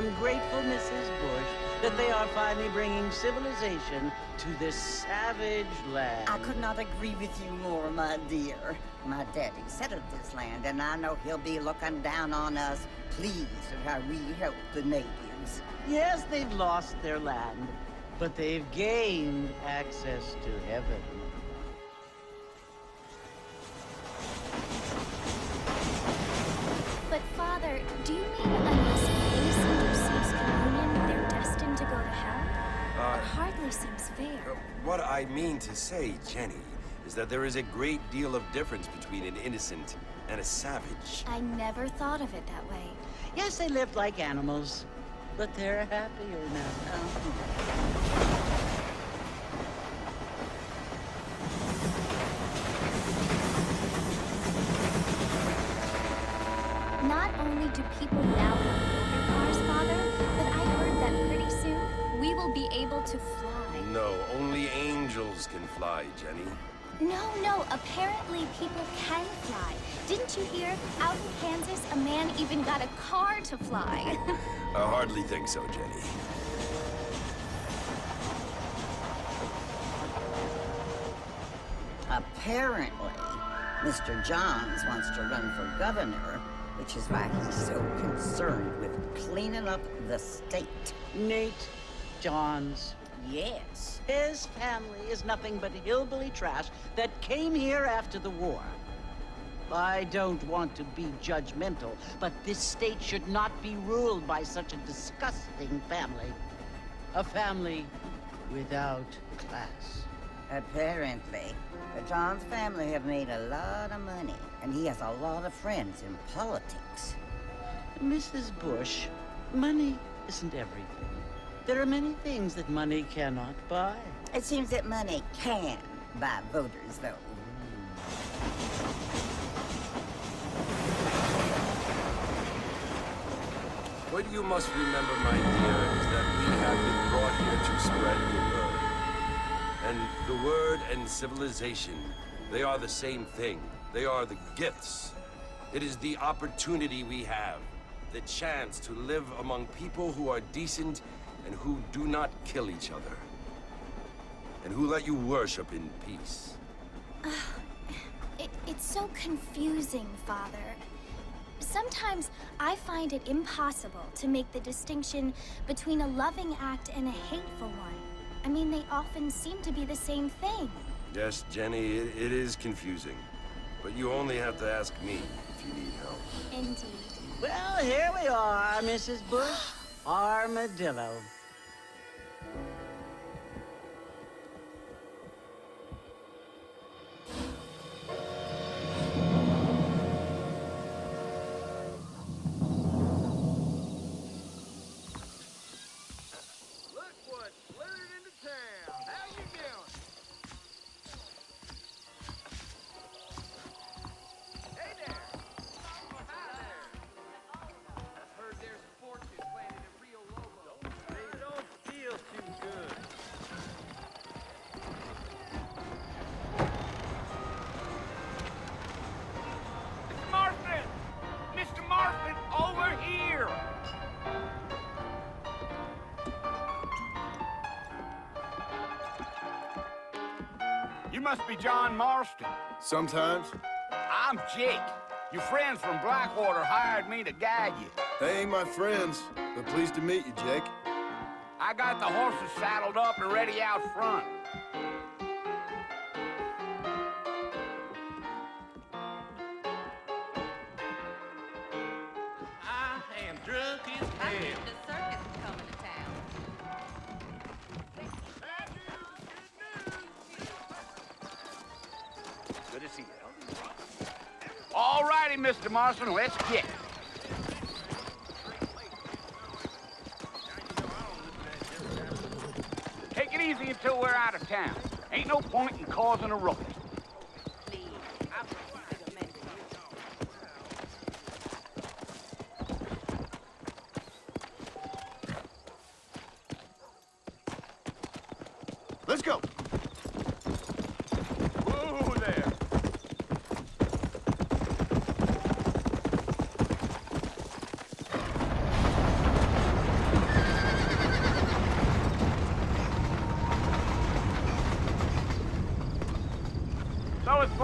am grateful, Mrs. Bush, that they are finally bringing civilization to this savage land. I could not agree with you more, my dear. My daddy settled this land, and I know he'll be looking down on us, pleased at how we help the natives. Yes, they've lost their land, but they've gained access to heaven. But Father, do you mean unless an innocent receives communion, they're destined to go to hell? It hardly seems fair. What I mean to say, Jenny, is that there is a great deal of difference between an innocent and a savage. I never thought of it that way. Yes, they lived like animals, but they're happier now. Not only do people now have motor cars, Father, but I heard that pretty soon we will be able to fly. No, only angels can fly, Jenny. No, apparently people can fly. Didn't you hear? Out in Kansas, a man even got a car to fly. I hardly think so, Jenny. Apparently, Mr. Johns wants to run for governor, which is why he's so concerned with cleaning up the state. Nate Johns. Yes. His family is nothing but hillbilly trash that came here after the war. I don't want to be judgmental, but this state should not be ruled by such a disgusting family. A family without class. Apparently, the Johns family have made a lot of money, and he has a lot of friends in politics. Mrs. Bush, money isn't everything. There are many things that money cannot buy. It seems that money can buy voters, though. What you must remember, my dear, is that we have been brought here to spread the word. And the word and civilization, they are the same thing. They are the gifts. It is the opportunity we have, the chance to live among people who are decent and who do not kill each other, and who let you worship in peace. It's so confusing, Father. Sometimes I find it impossible to make the distinction between a loving act and a hateful one. I mean, they often seem to be the same thing. Yes, Jenny, it is confusing. But you only have to ask me if you need help. Indeed. Well, here we are, Mrs. Bush. Armadillo. You must be John Marston. Sometimes. I'm Jake. Your friends from Blackwater hired me to guide you. They ain't my friends, but pleased to meet you, Jake. I got the horses saddled up and ready out front. I am drunk as I hell. heard the circus is coming to town. Good to see you. All righty, Mr. Marston, let's get it. Take it easy until we're out of town. Ain't no point in causing a ruckus. Please, I'm sick of men. Let's go. Whoa there.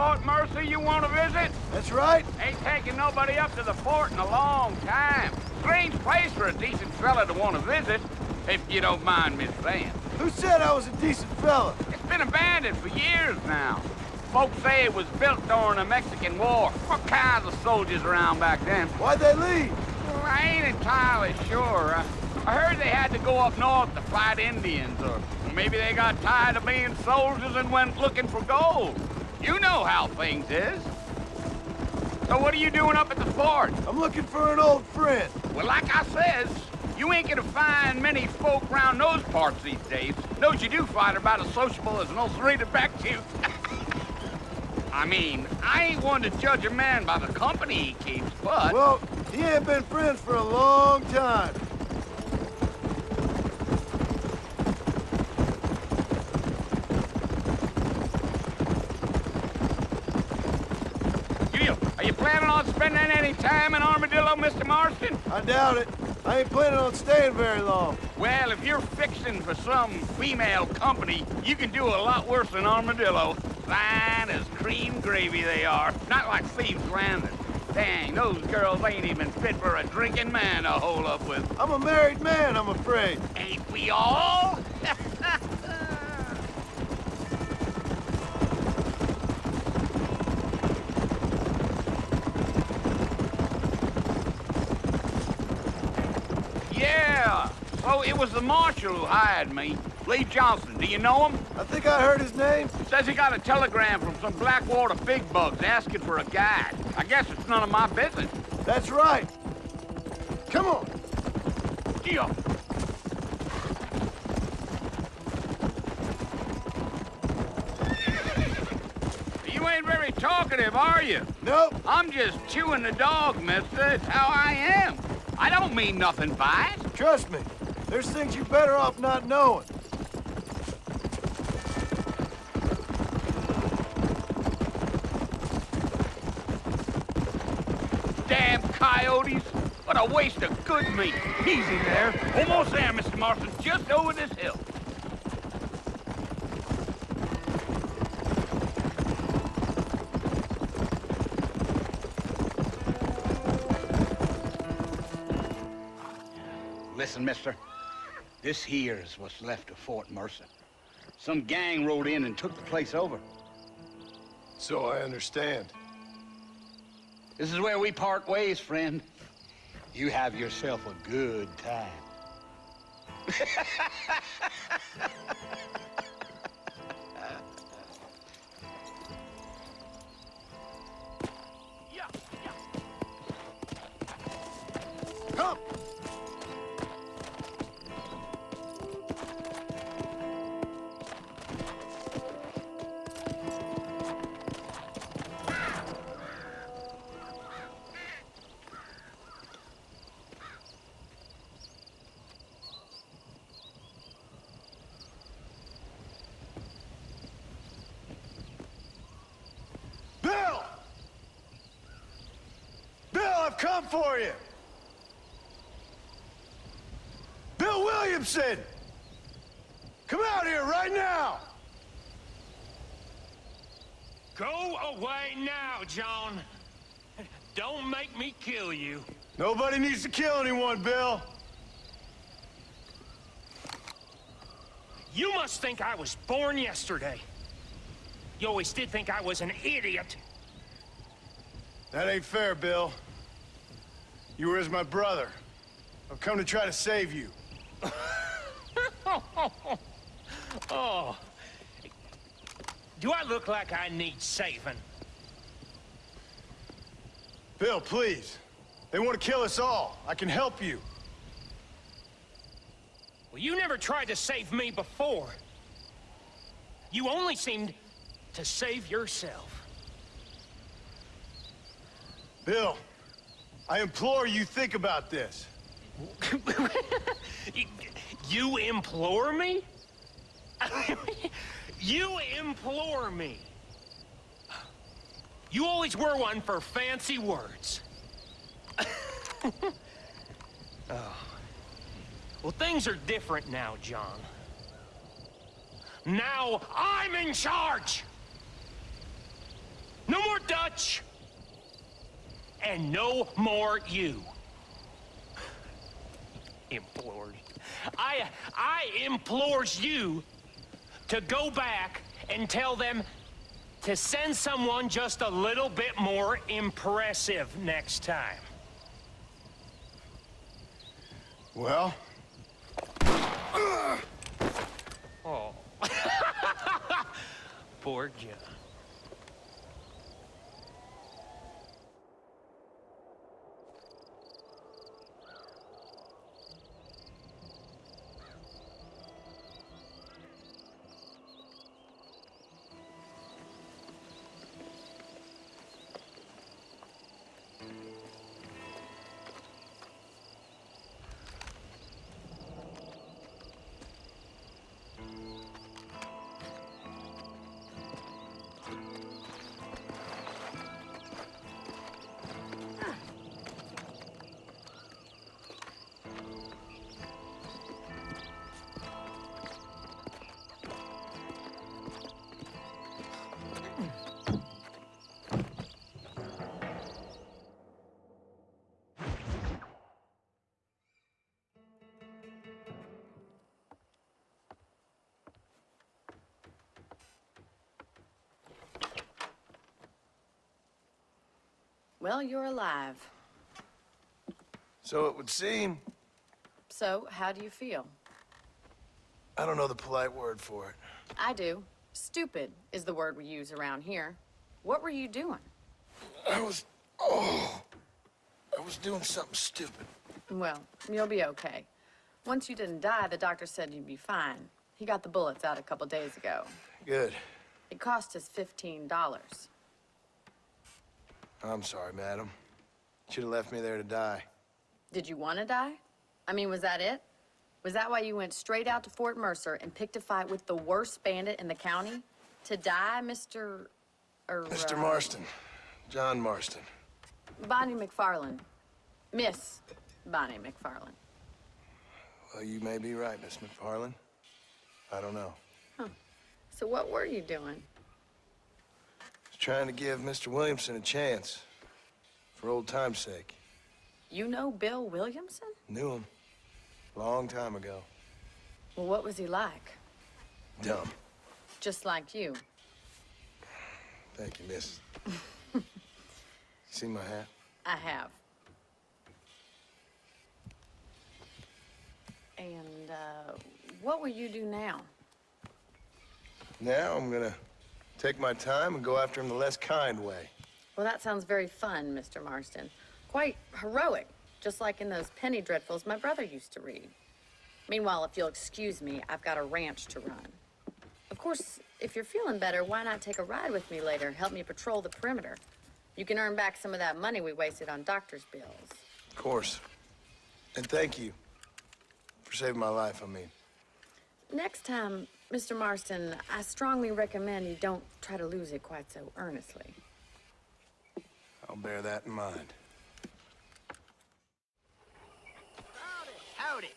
Fort Mercy you want to visit? That's right. Ain't taking nobody up to the fort in a long time. Strange place for a decent fella to want to visit, if you don't mind me saying. Who said I was a decent fella? It's been abandoned for years now. Folks say it was built during the Mexican War. What kinds of soldiers around back then? Why'd they leave? Well, I ain't entirely sure. I heard they had to go up north to fight Indians, or maybe they got tired of being soldiers and went looking for gold. You know how things is. So what are you doing up at the fort? I'm looking for an old friend. Well, like I says, you ain't gonna find many folk round those parts these days. Those you do find are about as sociable as an old serrated back tooth. I mean, I ain't one to judge a man by the company he keeps, but... Well, he ain't been friends for a long time. Are you planning on spending any time in Armadillo, Mr. Marston? I doubt it. I ain't planning on staying very long. Well, if you're fixing for some female company, you can do a lot worse than Armadillo. Fine as cream gravy they are. Not like Thieves' Landing. Dang, those girls ain't even fit for a drinking man to hole up with. I'm a married man, I'm afraid. Ain't we all? Yeah, so it was the marshal who hired me. Lee Johnson, do you know him? I think I heard his name. Says he got a telegram from some Blackwater big bugs asking for a guide. I guess it's none of my business. That's right. Come on. Yeah. You ain't very talkative, are you? Nope. I'm just chewing the dog, mister. It's how I am. I don't mean nothing by it. Trust me. There's things you're better off not knowing. Damn coyotes. What a waste of good meat. Easy there. Almost there, Mr. Marston. Just over this hill. Listen, mister. This here's what's left of Fort Mercer. Some gang rode in and took the place over. So I understand. This is where we part ways, friend. You have yourself a good time. Come! Bill! Bill, I've come for you! Bill Williamson! Come out here right now! Go away now, John. Don't make me kill you. Nobody needs to kill anyone, Bill. You must think I was born yesterday. You always did think I was an idiot. That ain't fair, Bill. You were as my brother. I've come to try to save you. Oh. Do I look like I need saving? Bill, please. They want to kill us all. I can help you. Well, you never tried to save me before. You only seemed to save yourself. Bill, I implore you think about this. You implore me? You implore me. You always were one for fancy words. Oh. Well, things are different now, John. Now I'm in charge! No more Dutch! And no more you. Implores. I implores you to go back and tell them to send someone just a little bit more impressive next time. Well? Oh. Poor John. Well, you're alive. So it would seem. So, how do you feel? I don't know the polite word for it. I do. Stupid is the word we use around here. What were you doing? I was doing something stupid. Well, you'll be okay. Once you didn't die, the doctor said you'd be fine. He got the bullets out a couple days ago. Good. It cost us $15. I'm sorry, madam. Should have left me there to die. Did you want to die? I mean, was that it? Was that why you went straight out to Fort Mercer and picked a fight with the worst bandit in the county? To die, Mr. Mr. Marston. John Marston. Bonnie McFarland. Miss Bonnie McFarland. Well, you may be right, Miss McFarland. I don't know. Huh. So what were you doing? I was trying to give Mr. Williamson a chance. For old time's sake. You know Bill Williamson? Knew him. Long time ago. Well, what was he like? Dumb. Just like you. Thank you, miss. You see my hat? I have. And, what will you do now? Now I'm gonna take my time and go after him the less kind way. Well, that sounds very fun, Mr. Marston. Quite heroic, just like in those penny dreadfuls my brother used to read. Meanwhile, if you'll excuse me, I've got a ranch to run. Of course, if you're feeling better, why not take a ride with me later? Help me patrol the perimeter. You can earn back some of that money we wasted on doctor's bills. Of course. And thank you for saving my life, I mean. Next time, Mr. Marston, I strongly recommend you don't try to lose it quite so earnestly. I'll bear that in mind. Howdy.